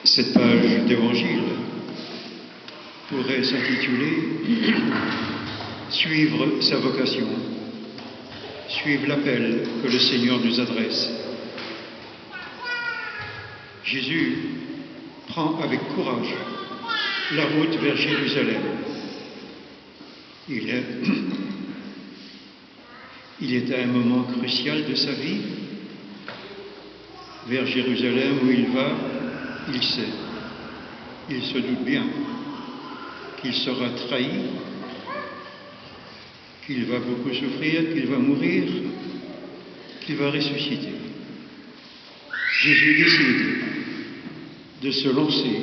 Cette page d'évangile pourrait s'intituler « Suivre sa vocation », suivre l'appel que le Seigneur nous adresse. Jésus prend avec courage la route vers Jérusalem. Il est à un moment crucial de sa vie. Vers Jérusalem où il va, il sait, il se doute bien qu'il sera trahi, qu'il va beaucoup souffrir, qu'il va mourir, qu'il va ressusciter. Jésus décide de se lancer,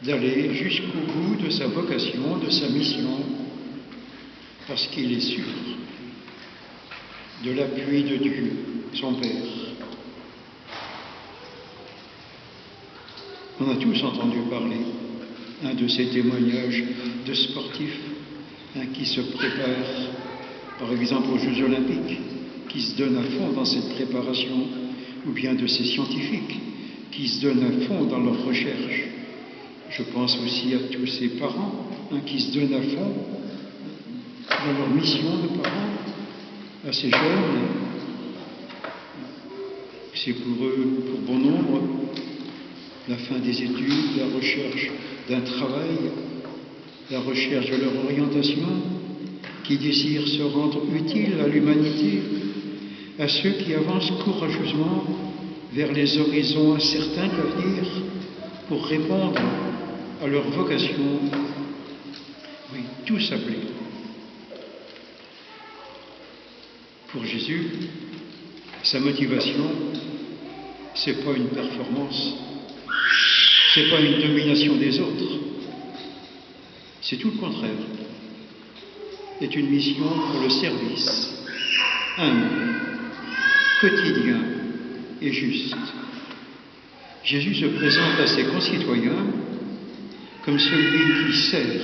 d'aller jusqu'au bout de sa vocation, de sa mission, parce qu'il est sûr de l'appui de Dieu, son Père. On a tous entendu parler de ces témoignages de sportifs qui se préparent, par exemple aux Jeux Olympiques, qui se donnent à fond dans cette préparation, ou bien de ces scientifiques qui se donnent à fond dans leurs recherches. Je pense aussi à tous ces parents qui se donnent à fond dans leur mission de parents, à ces jeunes. C'est pour eux, pour bon nombre, la fin des études, la recherche d'un travail, la recherche de leur orientation, qui désirent se rendre utiles à l'humanité, à ceux qui avancent courageusement vers les horizons incertains de l'avenir pour répondre à leur vocation. Oui, tous appelés. Pour Jésus, sa motivation, c'est pas une performance, c'est pas une domination des autres, c'est tout le contraire. C'est une mission pour le service, humble, quotidien et juste. Jésus se présente à ses concitoyens comme celui qui sert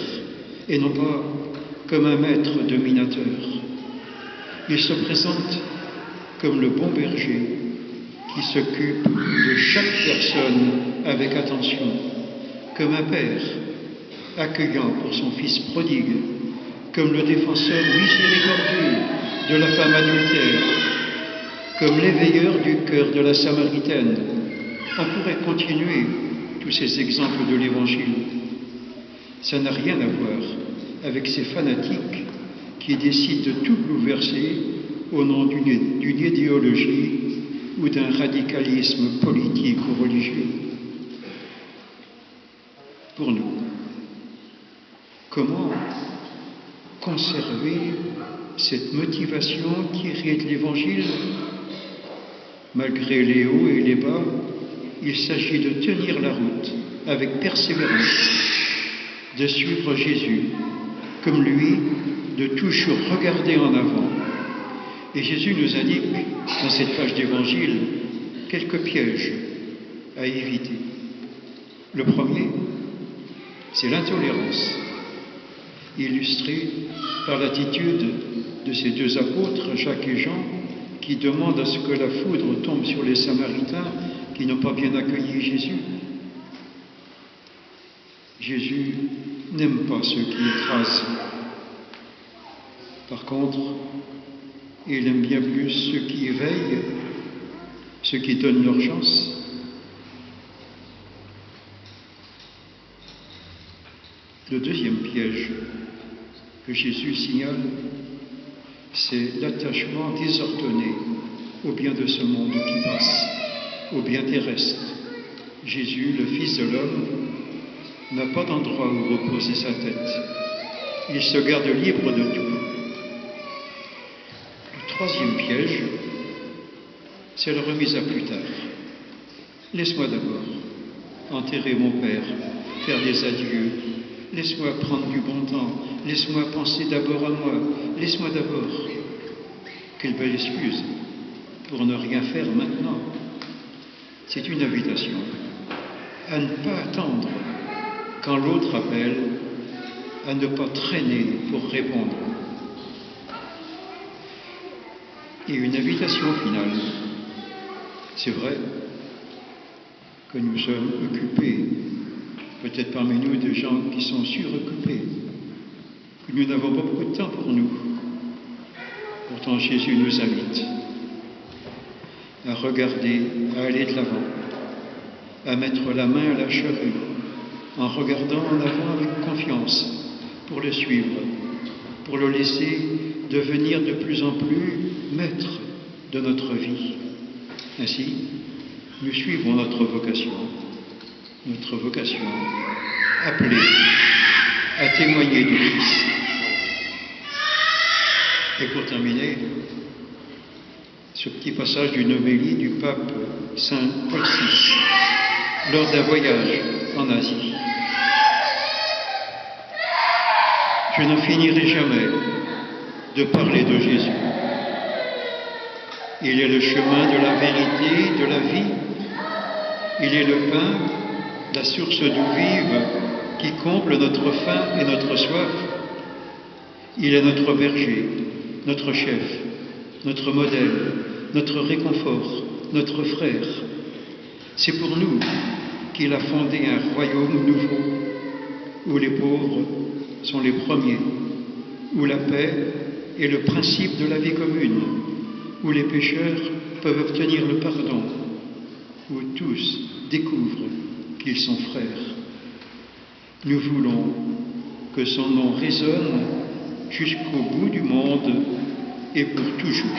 et non pas comme un maître dominateur. Il se présente comme le bon berger qui s'occupe de chaque personne avec attention, comme un père accueillant pour son fils prodigue, comme le défenseur miséricordieux de la femme adultère, comme l'éveilleur du cœur de la Samaritaine. On pourrait continuer tous ces exemples de l'Évangile. Ça n'a rien à voir avec ces fanatiques qui décident de tout bouleverser au nom d'une idéologie ou d'un radicalisme politique ou religieux. Pour nous, comment conserver cette motivation tirée de l'Évangile? Malgré les hauts et les bas, il s'agit de tenir la route avec persévérance, de suivre Jésus comme lui, de toujours regarder en avant. Et Jésus nous indique dans cette page d'Évangile quelques pièges à éviter. Le premier, c'est l'intolérance, illustrée par l'attitude de ces deux apôtres, Jacques et Jean, qui demandent à ce que la foudre tombe sur les Samaritains qui n'ont pas bien accueilli Jésus. Jésus n'aime pas ceux qui écrasent. Par contre, il aime bien plus ceux qui éveillent, ceux qui donnent leur chance. Le deuxième piège que Jésus signale, c'est l'attachement désordonné au bien de ce monde qui passe, au bien terrestre. Jésus, le Fils de l'homme, n'a pas d'endroit où reposer sa tête. Il se garde libre de tout. Le troisième piège, c'est la remise à plus tard. Laisse-moi d'abord enterrer mon Père, faire des adieux. Laisse-moi prendre du bon temps. Laisse-moi penser d'abord à moi. Laisse-moi d'abord. Quelle belle excuse pour ne rien faire maintenant. C'est une invitation à ne pas attendre quand l'autre appelle, à ne pas traîner pour répondre. Et une invitation finale. C'est vrai que nous sommes occupés, peut-être parmi nous des gens qui sont suroccupés, que nous n'avons pas beaucoup de temps pour nous. Pourtant, Jésus nous invite à regarder, à aller de l'avant, à mettre la main à la charrue, en regardant en avant avec confiance, pour le suivre, pour le laisser devenir de plus en plus maître de notre vie. Ainsi, nous suivons notre vocation appelée à témoigner du Christ. Et pour terminer, ce petit passage d'une homélie du pape Saint Paul VI lors d'un voyage en Asie. Je n'en finirai jamais de parler de Jésus. Il est le chemin de la vérité, de la vie. Il est le pain, la source d'eau vive qui comble notre faim et notre soif. Il est notre berger, notre chef, notre modèle, notre réconfort, notre frère. C'est pour nous qu'il a fondé un royaume nouveau, où les pauvres sont les premiers, où la paix est le principe de la vie commune, où les pécheurs peuvent obtenir le pardon, où tous découvrent qu'ils sont frères. Nous voulons que son nom résonne jusqu'au bout du monde et pour toujours.